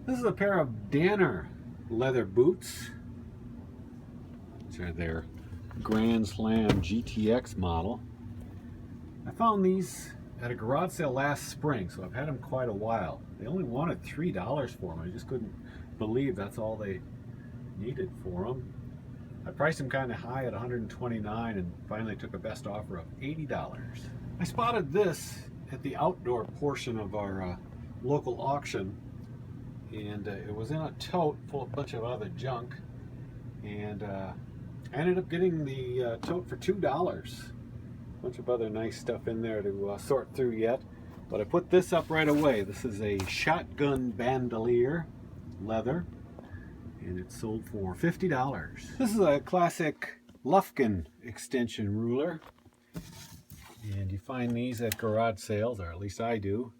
This is a pair of Danner leather boots. These are their Grand Slam GTX model. I found these at a garage sale last spring, so I've had them quite a while. They only wanted $3 for them. I just couldn't believe that's all they needed for them. I priced them kind of high at $129 and finally took a best offer of $80. I spotted this at the outdoor portion of our local auction, and it was in a tote full of a bunch of other junk, and I ended up getting the tote for $2. A bunch of other nice stuff in there to sort through yet, but I put this up right away. This is a shotgun bandolier, leather, and it's sold for $50. This is a classic Lufkin extension ruler, and you find these at garage sales, or at least I do,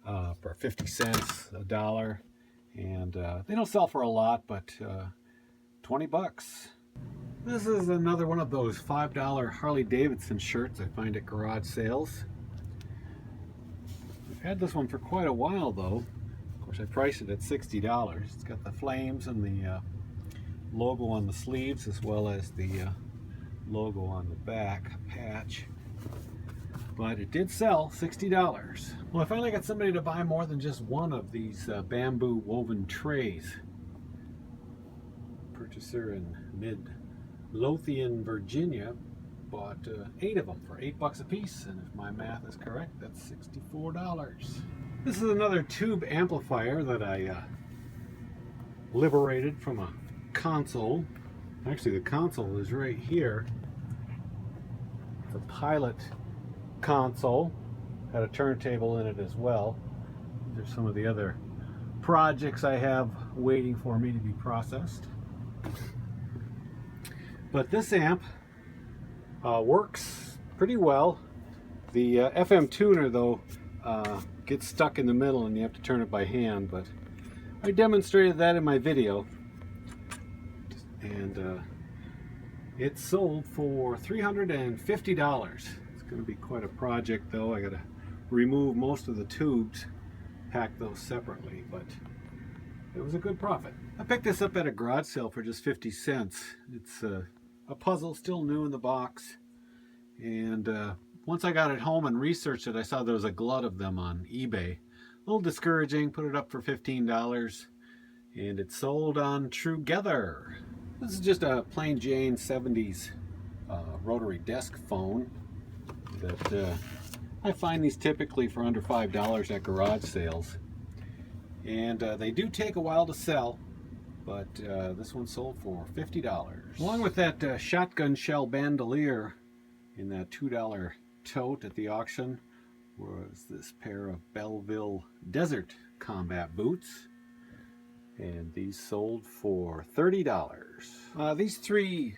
for 50 cents, a dollar, and they don't sell for a lot, but 20 bucks. This is another one of those $5 Harley Davidson shirts I find at garage sales. I've had this one for quite a while though. Of course, I priced it at $60. It's got the flames and the logo on the sleeves, as well as the logo on the back patch. But it did sell $60. Well, I finally got somebody to buy more than just one of these bamboo woven trays. Purchaser in Midlothian, Virginia, bought 8 of them for $8 a piece, and if my math is correct, that's $64. This is another tube amplifier that I liberated from a console. Actually, the console is right here. It's a Pilot console. Had a turntable in it as well. These are some of the other projects I have waiting for me to be processed. But this amp works pretty well. The FM tuner, though, gets stuck in the middle and you have to turn it by hand, but I demonstrated that in my video. And it sold for $350. It's going to be quite a project, though. I got to remove most of the tubes, pack those separately, but it was a good profit. I picked this up at a garage sale for just 50 cents. It's a puzzle, still new in the box, and once I got it home and researched it, I saw there was a glut of them on eBay. A little discouraging. Put it up for $15, and it sold on Trugether. This is just a plain Jane 70s rotary desk phone that I find these typically for under $5 at garage sales, and they do take a while to sell, but this one sold for $50. Along with that shotgun shell bandolier in that $2 tote at the auction was this pair of Belleville Desert Combat boots, and these sold for $30. These 3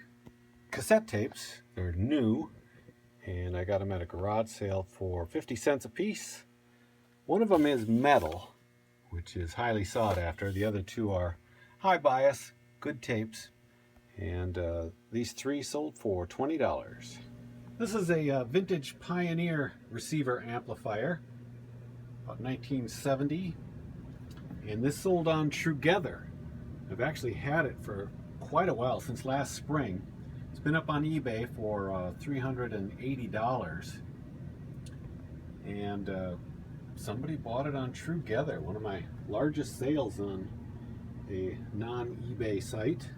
cassette tapes, they're new, and I got them at a garage sale for 50 cents a piece. One of them is metal, which is highly sought after. The other 2 are high bias, good tapes, and these 3 sold for $20. This is a vintage Pioneer receiver amplifier, about 1970, and this sold on Trugether. I've actually had it for quite a while, since last spring. It's been up on eBay for $380, and somebody bought it on Trugether, one of my largest sales on a non-eBay site.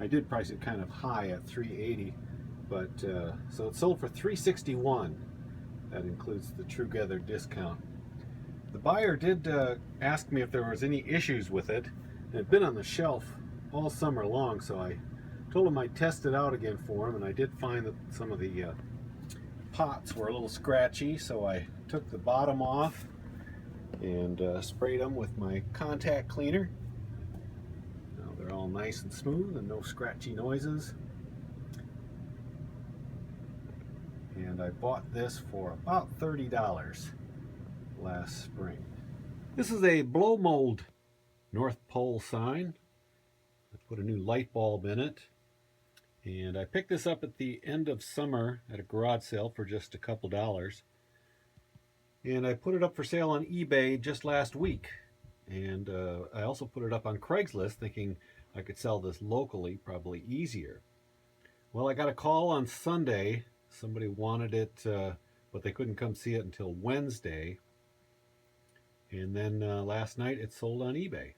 I did price it kind of high at $380, but so it sold for $361. That includes the Trugether discount. The buyer did ask me if there was any issues with it. It had been on the shelf all summer long, so I told him I'd test it out again for him, and I did find that some of the pots were a little scratchy, so I took the bottom off and sprayed them with my contact cleaner. Now they're all nice and smooth and no scratchy noises. And I bought this for about $30 last spring. This is a blow mold North Pole sign. I put a new light bulb in it, and I picked this up at the end of summer at a garage sale for just a couple dollars. And I put it up for sale on eBay just last week. And I also put it up on Craigslist thinking I could sell this locally, probably easier. Well, I got a call on Sunday. Somebody wanted it, but they couldn't come see it until Wednesday. And then last night it sold on eBay,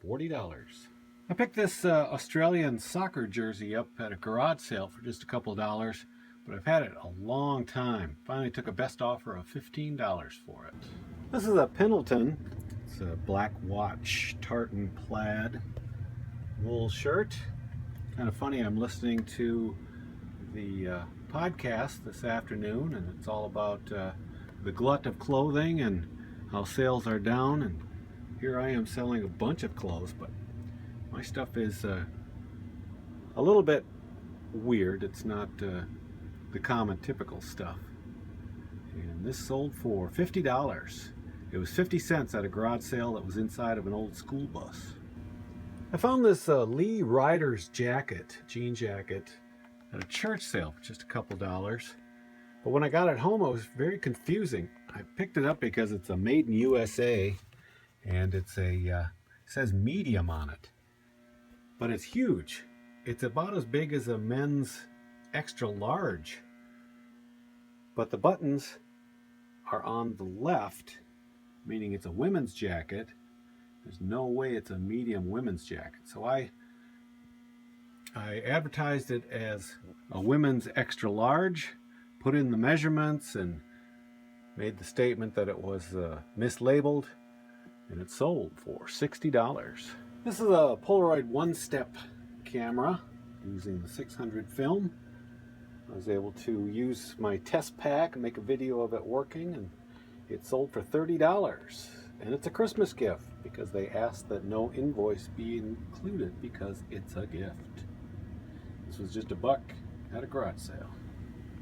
$40. I picked this Australian soccer jersey up at a garage sale for just a couple dollars, but I've had it a long time. Finally took a best offer of $15 for it. This is a Pendleton. It's a black watch tartan plaid wool shirt. Kind of funny, I'm listening to the podcast this afternoon, and it's all about the glut of clothing and how sales are down, and here I am selling a bunch of clothes, but my stuff is a little bit weird. It's not the common typical stuff. And this sold for $50. It was 50 cents at a garage sale that was inside of an old school bus. I found this Lee Ryder's jacket, jean jacket, at a church sale for just a couple dollars. But when I got it home, it was very confusing. I picked it up because it's a made in USA, and it's it says medium on it. But it's huge. It's about as big as a men's extra large. But the buttons are on the left, meaning it's a women's jacket. There's no way it's a medium women's jacket. So I advertised it as a women's extra large, put in the measurements, and made the statement that it was mislabeled, and it sold for $60. This is a Polaroid one-step camera using the 600 film. I was able to use my test pack and make a video of it working, and it sold for $30. And it's a Christmas gift because they asked that no invoice be included because it's a gift. This was just $1 at a garage sale.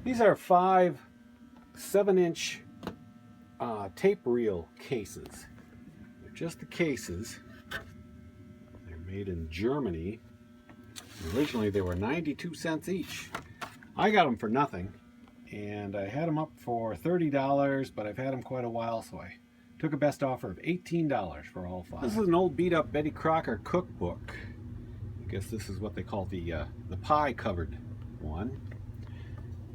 These are 5 7-inch tape reel cases. They're just the cases. They're made in Germany. Originally they were 92 cents each. I got them for nothing, and I had them up for $30, but I've had them quite a while, so I took a best offer of $18 for all 5. This is an old beat up Betty Crocker cookbook. I guess this is what they call the pie covered one.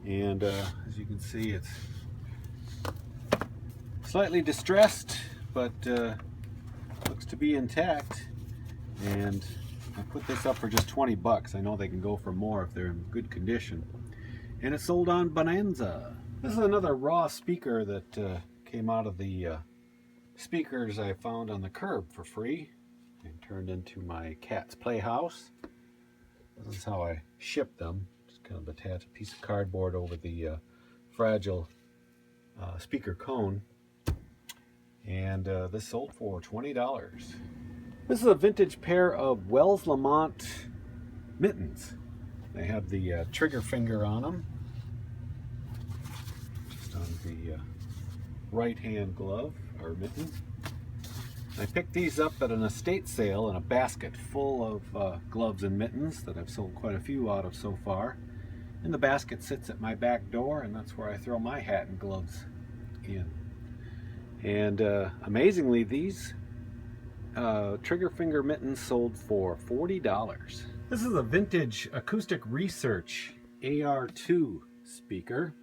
And as you can see, it's slightly distressed, but looks to be intact. And I put this up for just 20 bucks. I know they can go for more if they're in good condition. And it sold on Bonanza. This is another raw speaker that came out of the speakers I found on the curb for free and turned into my cat's playhouse. This is how I ship them. Just kind of attach a piece of cardboard over the fragile speaker cone. And this sold for $20. This is a vintage pair of Wells Lamont mittens. They have the trigger finger on them, just on the right hand glove or mitten. I picked these up at an estate sale in a basket full of gloves and mittens that I've sold quite a few out of so far. And the basket sits at my back door, and that's where I throw my hat and gloves in. And amazingly, these trigger finger mittens sold for $40. This is a vintage Acoustic Research AR2 speaker.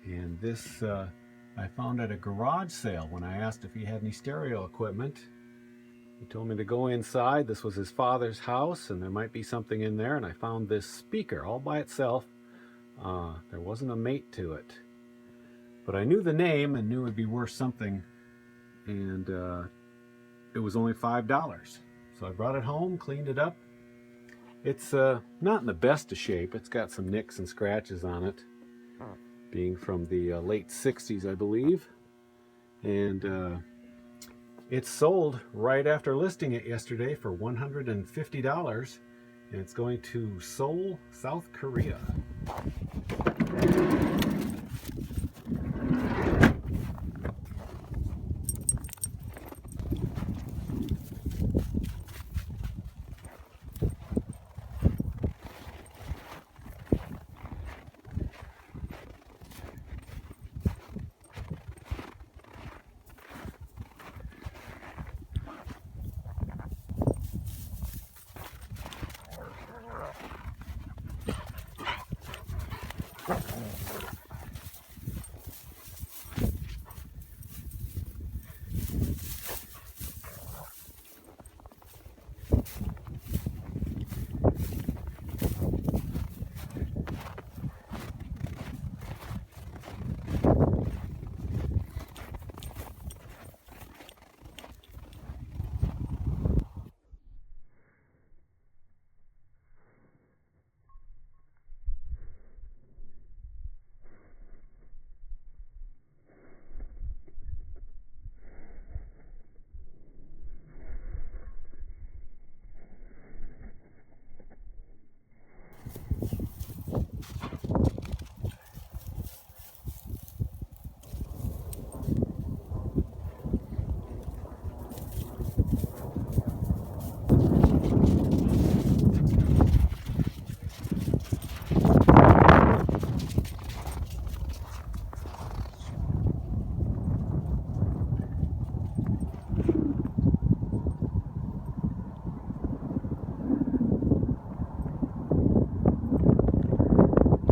And this I found at a garage sale when I asked if he had any stereo equipment. He told me to go inside. This was his father's house, and there might be something in there. And I found this speaker all by itself. There wasn't a mate to it. But I knew the name and knew it'd be worth something. And it was only $5. So I brought it home, cleaned it up. It's not in the best of shape. It's got some nicks and scratches on it, being from the late 60s, I believe. And it sold right after listing it yesterday for $150, and it's going to Seoul, South Korea.